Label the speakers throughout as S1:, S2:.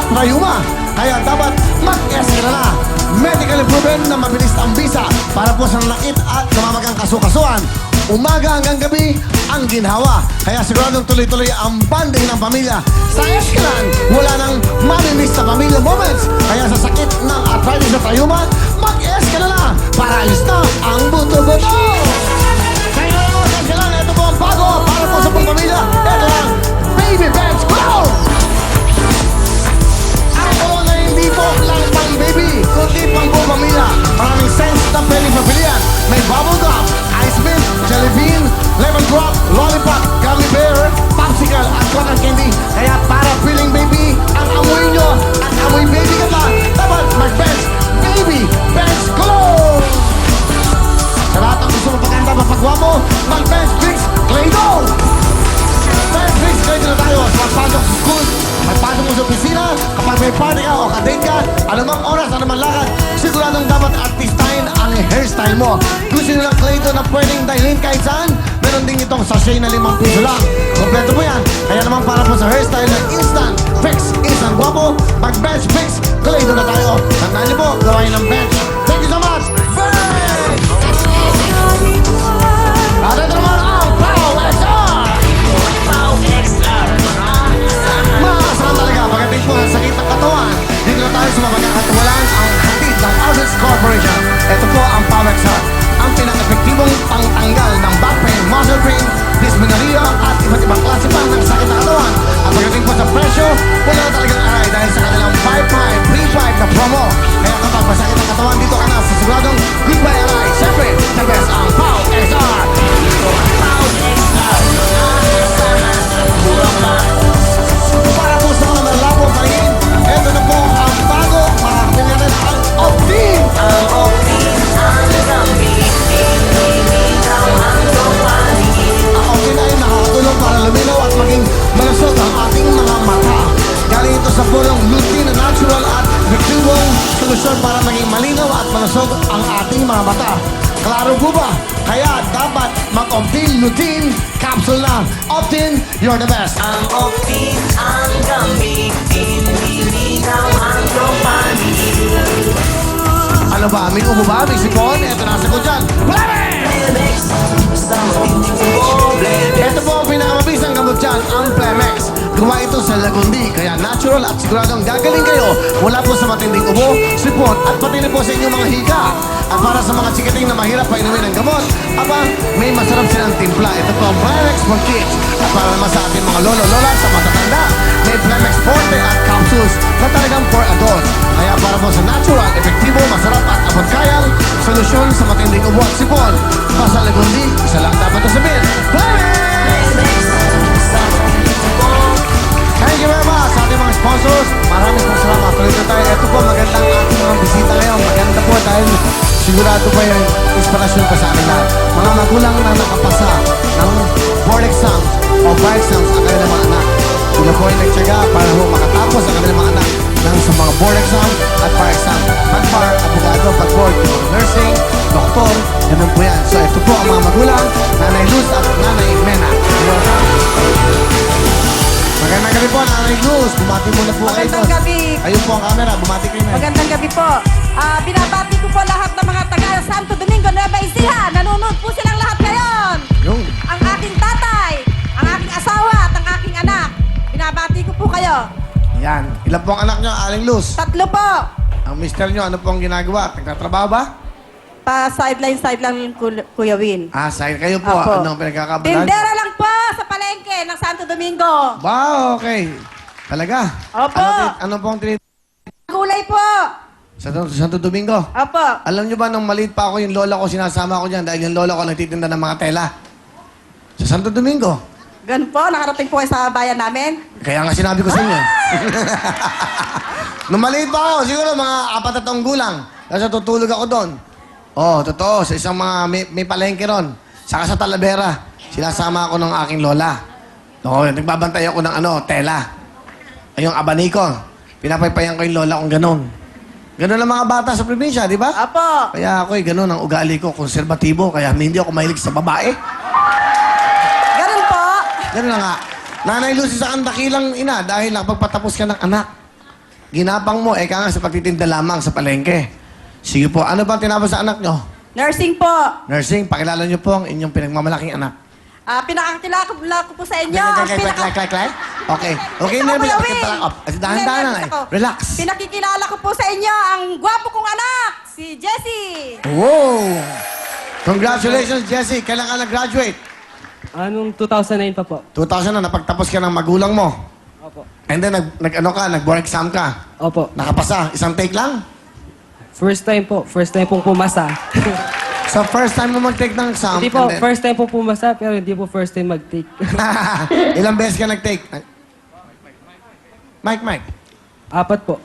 S1: at rayuma. Kaya dapat mag-eskala na. Medically proven na mabilis ang bisa para po sa nanakit at namamagang kasukasuan. Umaga hanggang gabi ang ginhawa. Kaya siguradong tuloy-tuloy ang banding ng pamilya. Sa Eskalan, wala nang mamimiss na pamilya moments. Kaya sa sakit ng arthritis at rayuma, mag-eskala na para alis na ang buto-buto. Kaya naman sa Eskalan, ito po ang bago para po sa pamilya. Ito lang, Baby Bench Cloud! Ako na hindi po lang pang baby, kundi pang buong pamilya. Maraming sense na pwedeng pagpilian. May bubble gum, ice mint, jelly bean, lemon drop, lollipop, gummy bear, popsicle at cotton candy. Kaya para feeling baby, ang amoy nyo at amoy baby ka pa, dapat mag-bench Baby Bench Clothes! Sa lahat ng gusto mo pagkanda, mapagwapo, mag-bench Vicks Claydol! Bench Vicks Claydol na tayo sa magpasok sa school, magpasok mo sa opisina, kapag may party ka o kadate ka, anumang oras, anumang lakad, siguradong dapat artistahin ang hairstyle mo. Gusto nyo ng Claydol na pwedeng dahilin kahit saan, meron din itong sachet na 5 piso lang. Kompleto mo yan. Kaya naman para po sa hairstyle na instant fix, instant guwapo, mag-bench fix, Claydol na tayo. Tandaan niyo po, gawain ng bench. Thank you so much! Bench! At ito naman ang Pow XR! Masarap talaga pagdating po ang sakit ng katawan. Dito na tayo sa mapagkakatiwalaan ang hatid ng Artist Corporation. Ito po ang Pow XR. Ang pinaka-epektibong pangtanggal ng back pain, muscle pain, dysmenorrhea at iba't ibang klase pa ng sakit ng katawan. At pagdating po sa presyo, wala na talagang aray dahil sa kanilang 5-5, free 5 na promo. Kaya kapag masakit ang katawan, dito ka na sa siguradong goodbye aray. Siyempre, the best ang Pow XR. Para po sa mga malabo pa rin, ito na po ang bago, makakapin natin ang Optin!
S2: Ang Optin, ang gamit, pinilitaw ang dopamine.
S1: Ang Optin ay nakakatulong para luminaw at maging malusog ang ating mga mata. Galing ito sa pulong lutein na natural at epektibong solusyon para maging malinaw at malusog ang ating mga mata. Klaro po ba? Kaya dapat mag-Optin lutein capsule na. Optin, you're the best!
S2: Ang Optin, ang gamit, pinilitaw ang dopamine.
S1: Ano ba? May ubo ba? May sipon? Ito nasa ko dyan.
S2: Plemex, sa matinding problema.
S1: Ito po ang pinakamabisang gamot dyan, ang Plemex. Gawa ito sa Lagundi, kaya natural at siguradong gagaling kayo. Wala po sa matinding ubo, sipon, at pati na po sa inyong mga higa. At para sa mga chikating na mahirap pa inumin ng gamot, aba, may masarap silang timpla. Ito po ang Plemex for Kids. At para naman sa ating mga lolo-lola sa matatanda, may Plemex Forte at capsules na talagang for adults. Kaya para po sa natural, epektibo, masarap at abot-kayang solusyon sa matinding ubo at sipon. Basta Lagundi, isa lang dapat ito sabihin.
S2: Plemex, sa matinding ubo.
S1: Thank you very much sa ating mga sponsors. Maraming po salamat. Tuloy na tayo. Ito po, magandang ating mga bisita ngayon. Maganda po dahil sigurado pa yung inspirasyon pa sa akin lahat. Mga magulang na nakapasa ng board exams o bar exams ang kanilang mga anak. Sila po ay nagtyaga para po makatapos ang kanilang mga anak ng sa mga board exam at bar exam. Pag bar, abogado, pag board, nursing, doktor, ganun po yan. So ito po ang mga magulang, Nanay Luz at Nanay Mena. Magandang gabi po, Nanay Luz. Bumati muna po kayo.
S3: Magandang gabi.
S1: Ayun po ang camera. Bumati kayo na.
S3: Magandang gabi po. Binabati ko po lahat ng mga taga Santo Domingo, Nueva Ecija. Nanonood po silang lahat ngayon.
S1: Yung.
S3: Ang aking tatay, ang aking asawa at ang aking anak. Binabati ko po kayo.
S1: Yan. Ilan po ang anak nyo, Aling Luz?
S3: 3 po.
S1: Ang mister nyo, ano po ang ginagawa? Nagtatrabaho ba?
S3: Pa-sideline yung Kuya Win.
S1: Ah, sahil kayo po.
S3: Apo.
S1: Anong pinagkakabalan?
S3: Tindera lang po sa palengke ng Santo Domingo.
S1: Wow, okay. Talaga?
S3: Opo.
S1: Ano po ang tinit...
S3: Gulay po.
S1: Sa Santo Domingo?
S3: Opo.
S1: Alam nyo ba, nung maliit pa ako, yung lola ko, sinasama ko dyan dahil yung lola ko nagtitinda ng mga tela. Sa Santo Domingo.
S3: Ganun po, nakarating po kayo sa bayan namin.
S1: Kaya nga sinabi ko sa inyo. Nung maliit pa ako, siguro mga 4 na taong gulang. Kasi tutulog ako doon. Oh, totoo. Sa isang mga may palengke ron. Saka sa Talavera. Sinasama ako ng aking lola. Oo, nagbabantay ako ng tela. Ay, yung abaniko. Pinapaypayan ko yung lola kong ganun. Ganun ang mga bata sa probinsya, di ba?
S3: Opo.
S1: Kaya ako ganun ang ugali ko, konserbatibo. Kaya hindi ako mahilig sa babae.
S3: Ganun po.
S1: Ganun na nga. Nanay Lucy sa kandakilang ina dahil nakapagpatapos ka ng anak. ginapang mo, eka nga sa pagtitinda lamang sa palengke. Sige po, ano bang tinapos sa anak nyo?
S3: Nursing po.
S1: Nursing, pakilala nyo po ang inyong pinagmamalaking anak.
S3: Pinakakilala ko po sa inyo.
S1: Klak. Okay. Okay
S3: Gusto
S1: na,
S3: ko, Kuya Will.
S1: dahan-dahan na
S3: Gusto
S1: eh.
S3: ko.
S1: Relax.
S3: Pinakikilala ko po sa inyo ang gwapo kong anak, si Jessie.
S1: Wow! Congratulations, Jessie. Kailan ka nag-graduate?
S4: Anong 2009 pa po?
S1: 2000 na, napagtapos ka ng magulang mo.
S4: Opo.
S1: And then, nag-board exam ka.
S4: Opo.
S1: Nakapasa. Isang take lang?
S4: First time po. First time pong pumasa.
S1: So, first time mo mag-take ng exam.
S4: Hindi po,
S1: and then-
S4: first time pong pumasa, pero hindi po first time mag-take.
S1: Ilang beses ka nag-take? Mike.
S4: 4 po.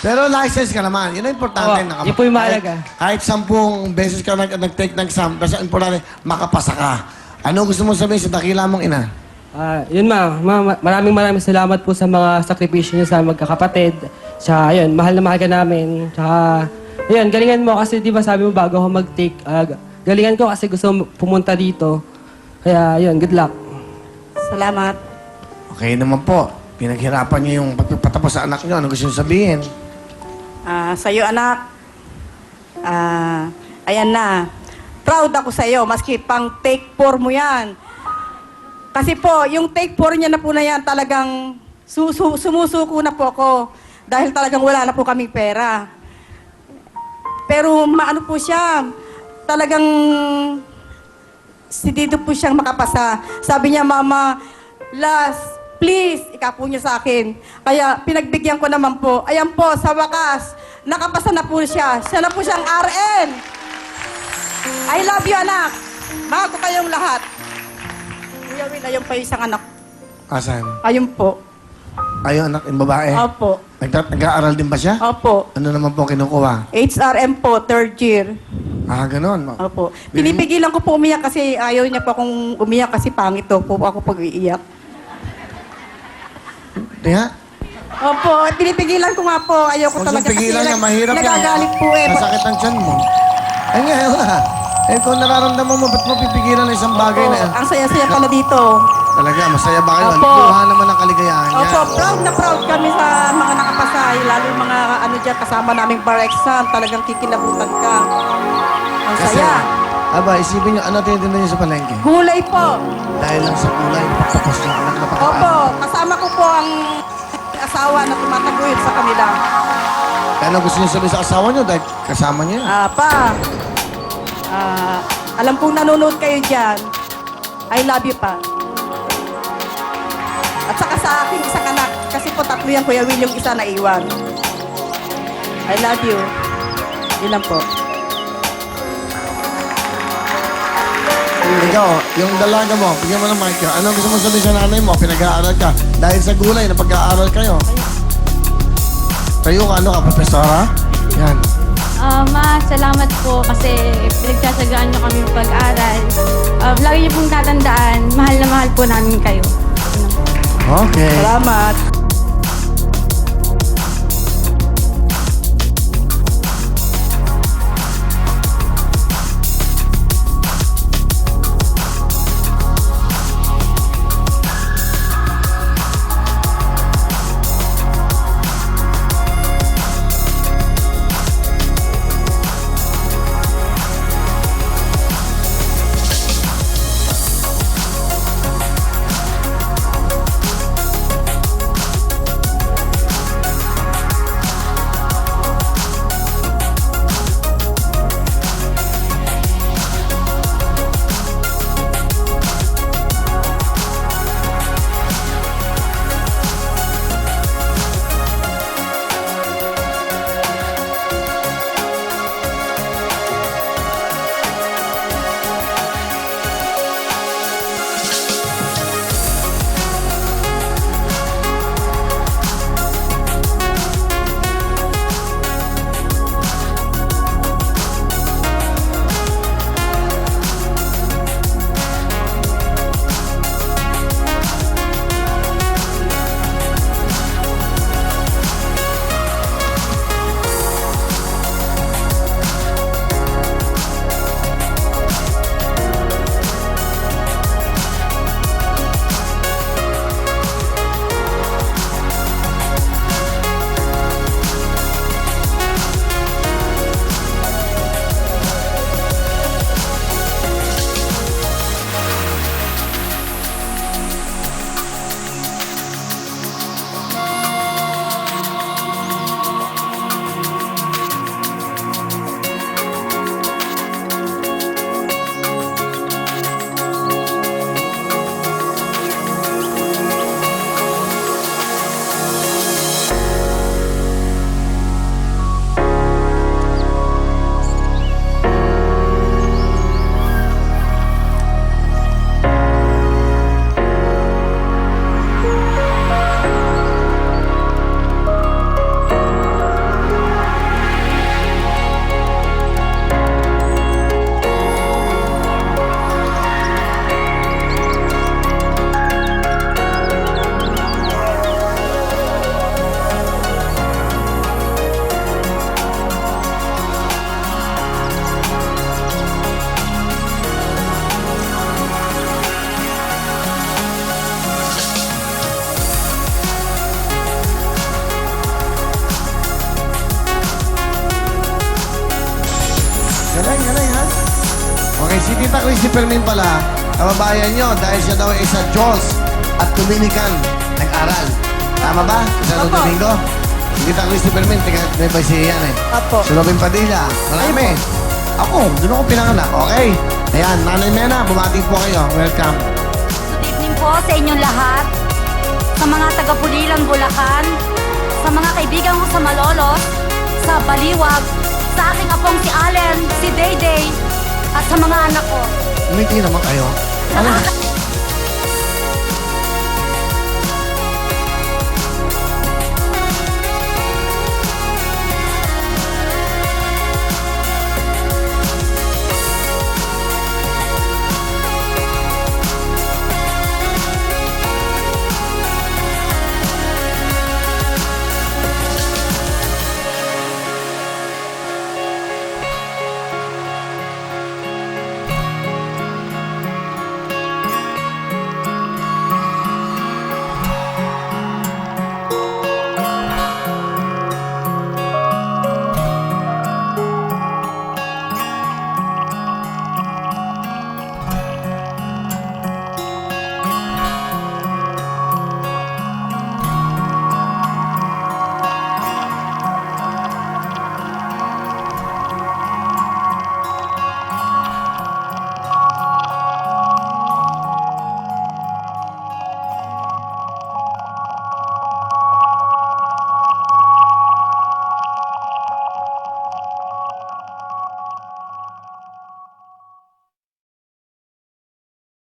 S1: Pero license ka naman. Yun ang importante.
S4: Oo, yun po yung mahalaga.
S1: Kahit 10 beses ka nag-take ng exam, basta ang importante, makapasa ka. Ano gusto mo sabihin sa dakila mong ina?
S4: Yun maraming salamat po sa mga sakripisyo niyo sa magkakapatid. Tsaka, yun, mahal na mahal ka namin. Tsaka, yun, galingan mo kasi di ba sabi mo bago ako mag-take, galingan ko kasi gusto pumunta dito. Kaya, yun, good luck.
S3: Salamat.
S1: Okay naman po. Pinaghirapan niyo yung pagpapatapos sa anak niyo. Ano gusto niyo sabihin?
S3: Sa'yo, anak. Ayan na. Proud ako sa'yo, maski pang take 4 mo yan. Kasi po, yung take 4 niya na po na yan, talagang sumusuko na po ako. Dahil talagang wala na po kaming pera. Pero maano po siya, talagang sidido po siyang makapasa. Sabi niya, Mama, last, please, ikapo niya sa akin. Kaya pinagbigyan ko naman po. Ayan po, sa wakas, nakapasa na po siya. Siya na po siyang RN. I love you, anak. Mahal ko kayong lahat. Kuya Will, ayun pa yung isang anak.
S1: Asan?
S3: Ayun po.
S1: Ayun, anak yung babae.
S3: Opo.
S1: Nag-aaral din ba siya?
S3: Opo.
S1: Ano naman po kinukuha?
S3: HRM po, 3rd year.
S1: Ganon.
S3: Opo. Pinipigilan ko po umiyak kasi ayaw niya po akong umiyak kasi pangit daw po ako pag iiyak.
S1: Kaya?
S3: Opo, pinipigilan ko nga po. Ayaw ko
S1: Kung
S3: talaga
S1: siyang pigilan niya, mahirap yan.
S3: nagagalit po eh.
S1: Masakit ang tiyan mo. Ay nga, kung nararamdaman mo, ba't mo pipigilan ng isang bagay
S3: Opo,
S1: na yan?
S3: ang saya-saya pala dito.
S1: Talaga, masaya ba kayo?
S3: Opo.
S1: Luha naman ang kaligayahan niya.
S3: Opo, proud na proud kami sa mga nakapasay. Lalo yung mga ano dyan, kasama naming bar exam. Talagang kikilabutan ka. Ang
S1: Kasi,
S3: saya.
S1: aba, isipin niyo, ano tinitinda niyo sa palengke?
S3: Gulay po.
S1: Dahil lang sa kulay, tapos ng anak na
S3: Opo,
S1: pagkakaan.
S3: kasama ko po ang asawa na tumataguyod sa kanila.
S1: Kaya ano gusto niyo sabihin sa asawa niyo dahil kasama niyo yan?
S3: Alam kong nanonood kayo dyan. I love you pa. At saka sa aking isang anak, kasi po 3 yan, Kuya Will, yung isa na iwan. I love you. Yun lang po.
S1: Ikaw, yung dalaga mo, bigyan mo ng mic ka. Ano gusto mo sabihin sa nanay mo? Pinag-aaral ka. Dahil sa gulay na pag-aaral kayo. Kayo, ano ka, profesora? Yan.
S5: Ma, salamat po kasi pinagsasagaan niyo kami pag-aral. Lagi niyo pong tatandaan, mahal na mahal po namin kayo.
S1: Okay.
S3: Salamat.
S1: Tita Christopher Min pala, kababayan nyo, dahil siya daw ay isa Diyos at Dominican nag-aral. Tama ba? Sa
S3: Opo.
S1: Domingo? Tita Christopher Min, tiga may Baisiyan eh.
S3: Opo.
S1: Si Robin Padilla, marami. Ako, doon ako pinanganak. Okay. Ayan, Nanay Mena, bumati po kayo. Welcome.
S6: Good evening po sa inyong lahat, sa mga taga-Pulilan, Bulacan, sa mga kaibigan ko sa Malolos, sa Baliwag, sa aking apong si Allen, si Dayday, at sa mga anak ko.
S1: Umiti naman kayo.
S6: Nakaka-